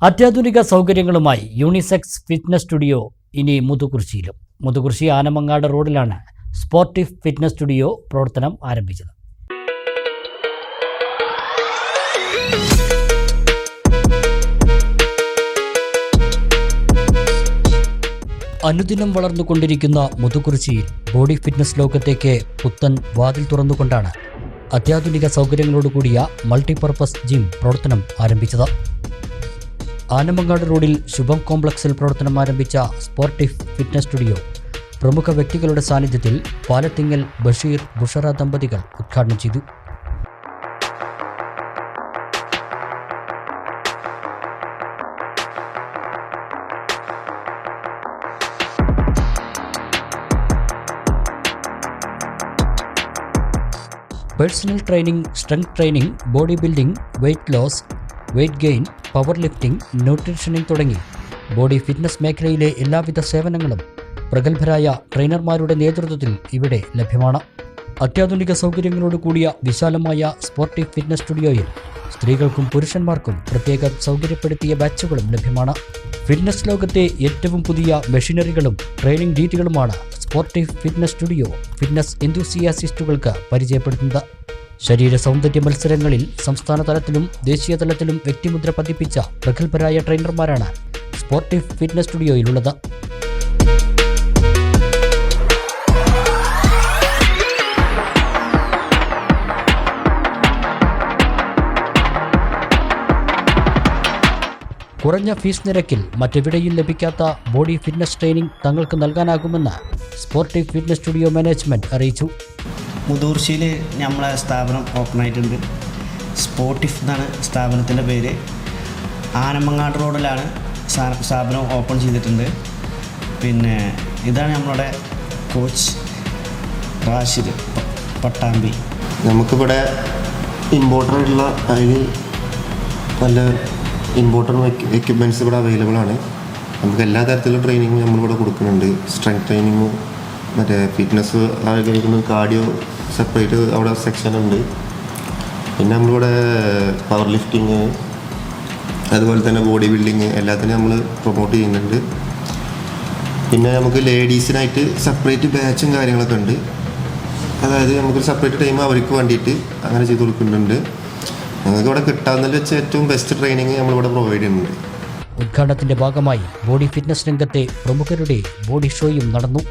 അത്യാധുനിക സൗകര്യങ്ങളുമായി unisex fitness studio ഇനി മുതുകുറിശ്ശിയിലും. മുതുകുറിശ്ശി ആനമങ്ങാട് റോഡിലാണ് സ്പോർട്ടിഫ് ഫിറ്റ്നസ് സ്റ്റുഡിയോ പ്രവർത്തനം ആരംഭിച്ചത്. അനുദിനം വളർന്നുകൊണ്ടിരിക്കുന്ന മുതുകുറിശ്ശിയിൽ ബോഡി ഫിറ്റ്നസ് ലോകത്തേക്ക് പുത്തൻ വാതിൽ തുറന്നുകൊണ്ടാണ് അത്യാധുനിക സൗകര്യങ്ങളോടുകൂടിയ മൾട്ടിപർപ്പസ് ജിം പ്രവർത്തനം ആരംഭിച്ചത്. ആനമങ്ങാട് റോഡിൽ ശുഭം കോംപ്ലക്സിൽ പ്രവർത്തനം ആരംഭിച്ച സ്പോർട്ടിഫ് ഫിറ്റ്നസ് സ്റ്റുഡിയോ പ്രമുഖ വ്യക്തികളുടെ സാന്നിധ്യത്തിൽ പാലത്തിങ്ങൽ ബഷീർ ബുഷറ ദമ്പതികൾ ഉദ്ഘാടനം ചെയ്തു. Personal training, strength training, body building, weight loss, weight gain, power lifting, nutritioning തുടങ്ങി ബോഡി ഫിറ്റ്നസ് മേഖലയിലെ എല്ലാവിധ സേവനങ്ങളും പ്രഗത്ഭരായ ട്രെയിനർമാരുടെ നേതൃത്വത്തിൽ ഇവിടെ ലഭ്യമാണ്. അത്യാധുനിക സൗകര്യങ്ങളോട് കൂടിയ വിശാലമായ സ്പോർട്ടിഫ് ഫിറ്റ്നസ് സ്റ്റുഡിയോയിൽ സ്ത്രീകൾക്കും പുരുഷന്മാർക്കും പ്രത്യേക സൗകര്യപ്പെടുത്തിയ ബാച്ചുകളും ലഭ്യമാണ്. ഫിറ്റ്നസ് ലോകത്തെ ഏറ്റവും പുതിയ മെഷീനറികളും ട്രെയിനിങ് രീതികളുമാണ് സ്പോർട്ടിഫ് ഫിറ്റ്നസ് സ്റ്റുഡിയോ ഫിറ്റ്നസ് എന്തൂസിയാസിസ്റ്റുകൾക്ക് പരിചയപ്പെടുത്തുന്നത്. ശരീര സൗന്ദര്യ മത്സരങ്ങളിൽ സംസ്ഥാന തലത്തിലും ദേശീയ തലത്തിലും വ്യക്തിമുദ്ര പതിപ്പിച്ച പ്രഗത്ഭരായ ട്രെയിനർമാരാണ് സ്പോർട്ടിഫ് ഫിറ്റ്നസ് സ്റ്റുഡിയോയിലുള്ളത്. കുറഞ്ഞ ഫീസ് നിരക്കിൽ മറ്റെവിടെയും ലഭിക്കാത്ത ബോഡി ഫിറ്റ്നസ് ട്രെയിനിങ് തങ്ങൾക്ക് നൽകാനാകുമെന്ന് സ്പോർട്ടിഫ് ഫിറ്റ്നസ് സ്റ്റുഡിയോ മാനേജ്മെൻറ്റ് അറിയിച്ചു. മുതുകുറിശ്ശിയിൽ നമ്മളെ സ്ഥാപനം ഓപ്പൺ ആയിട്ടുണ്ട്. സ്പോർട്ടിഫ് എന്നാണ് സ്ഥാപനത്തിൻ്റെ പേര്. ആനമങ്ങാട് റോഡിലാണ് സ്ഥാപനം ഓപ്പൺ ചെയ്തിട്ടുണ്ട്. പിന്നെ ഇതാണ് നമ്മളുടെ കോച്ച് റാഷിദ് പട്ടാമ്പി. നമുക്കിവിടെ ഇമ്പോർട്ടൻ്റായിട്ടുള്ള അതിന് നല്ല ഇമ്പോർട്ടൻ്റ് എക്യുപ്മെൻറ്റ്സ് ഇവിടെ അവൈലബിൾ ആണ്. നമുക്ക് എല്ലാ തരത്തിലുള്ള ട്രെയിനിങ്ങും നമ്മളിവിടെ കൊടുക്കുന്നുണ്ട്. സ്ട്രെങ്ത് ട്രെയിനിങ്ങും മറ്റേ ഫിറ്റ്നസ് ആഗ്രഹിക്കുന്ന കാർഡിയോ സെപ്പറേറ്റ് അവിടെ സെക്ഷൻ ഉണ്ട്. പിന്നെ നമ്മളിവിടെ പവർ ലിഫ്റ്റിങ്, അതുപോലെ തന്നെ ബോഡി ബിൽഡിങ് എല്ലാത്തിനും നമ്മൾ പ്രൊമോട്ട് ചെയ്യുന്നുണ്ട്. പിന്നെ നമുക്ക് ലേഡീസിനായിട്ട് സെപ്പറേറ്റ് ബാച്ചും കാര്യങ്ങളൊക്കെ ഉണ്ട്. അതായത് നമുക്ക് സെപ്പറേറ്റ് ടൈം അവർക്ക് വേണ്ടിയിട്ട് അങ്ങനെ ചെയ്ത് കൊടുക്കുന്നുണ്ട്. ഞങ്ങൾക്ക് ഇവിടെ കിട്ടാവുന്നതിൽ വെച്ച് ഏറ്റവും ബെസ്റ്റ് ട്രെയിനിങ് നമ്മളിവിടെ പ്രൊവൈഡ് ചെയ്യുന്നുണ്ട്. ഉദ്ഘാടനത്തിന്റെ ഭാഗമായി ബോഡി ഫിറ്റ്നസ് രംഗത്തെ പ്രമുഖരുടെ ബോഡി ഷോയും നടന്നു.